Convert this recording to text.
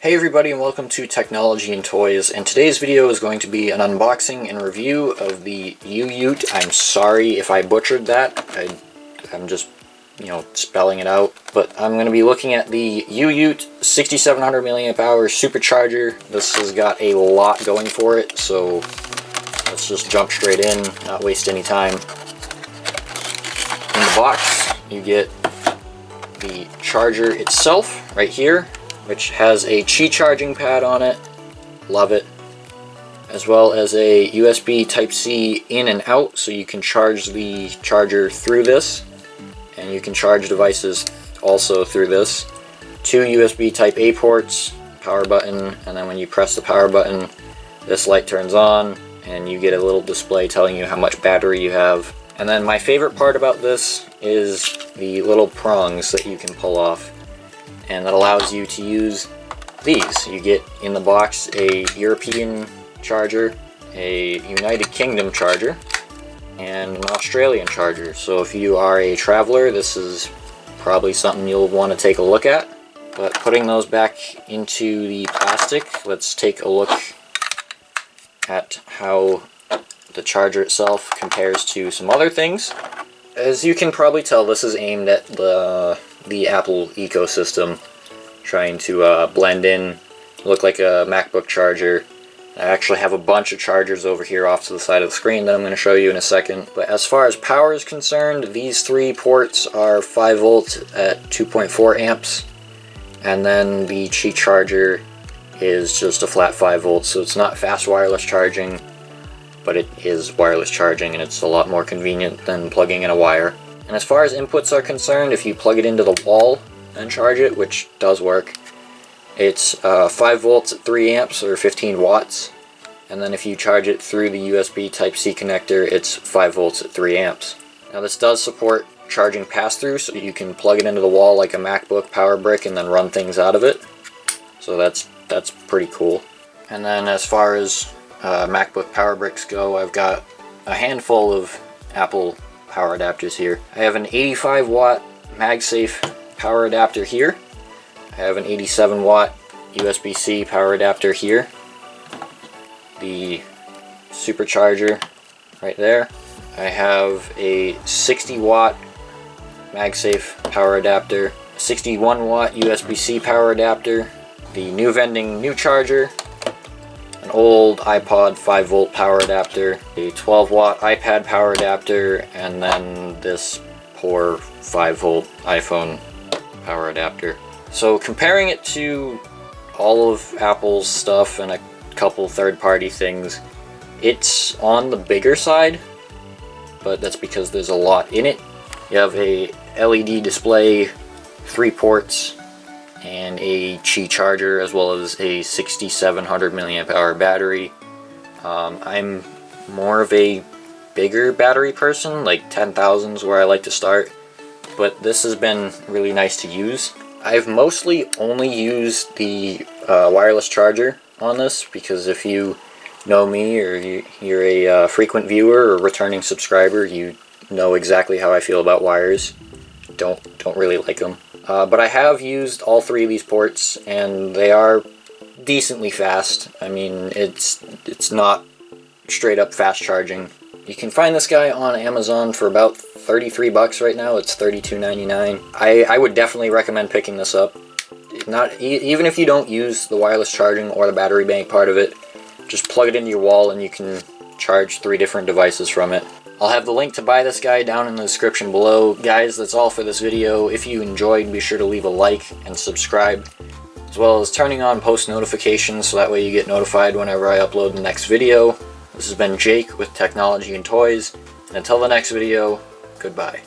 Hey everybody, and welcome to Technology and Toys, and today's video is going to be an unboxing and review of the Youyoute. I'm sorry if I butchered that. I'm just, spelling it out. But I'm going to be looking at the Youyoute 6700 mAh Super Charger. This has got a lot going for it, so let's just jump straight in, not waste any time. In the box, you get the charger itself right here, which has a Qi charging pad on it, love it, as well as a USB Type-C in and out, so you can charge the charger through this, and you can charge devices also through this. 2 USB Type-A ports, power button, and then when you press the power button, this light turns on, and you get a little display telling you how much battery you have. And then my favorite part about this is the little prongs that you can pull off, and that allows you to use these. You get in the box a European charger, a United Kingdom charger, and an Australian charger. So if you are a traveler, this is probably something you'll want to take a look at. But putting those back into the plastic, let's take a look at how the charger itself compares to some other things. As you can probably tell, this is aimed at the Apple ecosystem, trying to blend in, look like a MacBook charger. I actually have a bunch of chargers over here off to the side of the screen that I'm going to show you in a second. But as far as power is concerned, these 3 ports are 5 volts at 2.4 amps, and then the Qi charger is just a flat 5 volts, so it's not fast wireless charging, but it is wireless charging, and it's a lot more convenient than plugging in a wire. And as far as inputs are concerned, if you plug it into the wall and charge it, which does work, it's 5 volts at 3 amps or 15 watts. And then if you charge it through the USB Type-C connector, it's 5 volts at 3 amps. Now this does support charging pass-through, so you can plug it into the wall like a MacBook power brick and then run things out of it. So that's pretty cool. And then as far as MacBook power bricks go, I've got a handful of Apple power adapters here. I have an 85 watt MagSafe power adapter here. I have an 87 watt USB-C power adapter here. The supercharger right there. I have a 60 watt MagSafe power adapter, 61 watt USB-C power adapter, the new vending new charger, an old iPod 5 volt power adapter, a 12 watt iPad power adapter, and then this poor 5 volt iPhone power adapter. So comparing it to all of Apple's stuff and a couple third-party things, it's on the bigger side, but that's because there's a lot in it. You have a LED display, 3 ports, and a Qi charger, as well as a 6700 mAh battery. I'm more of a bigger battery person, like 10,000 is where I like to start, but this has been really nice to use. I've mostly only used the wireless charger on this, because if you know me, or you're a frequent viewer or returning subscriber, you know exactly how I feel about wires. Don't really like them. But I have used all 3 of these ports, and they are decently fast. I mean, it's not straight up fast charging. You can find this guy on Amazon for about 33 bucks right now. It's $32.99. I would definitely recommend picking this up. Even if you don't use the wireless charging or the battery bank part of it, just plug it into your wall and you can charge 3 different devices from it. I'll have the link to buy this guy down in the description below. Guys, that's all for this video. If you enjoyed, be sure to leave a like and subscribe, as well as turning on post notifications so that way you get notified whenever I upload the next video. This has been Jake with Technology and Toys, and until the next video, goodbye.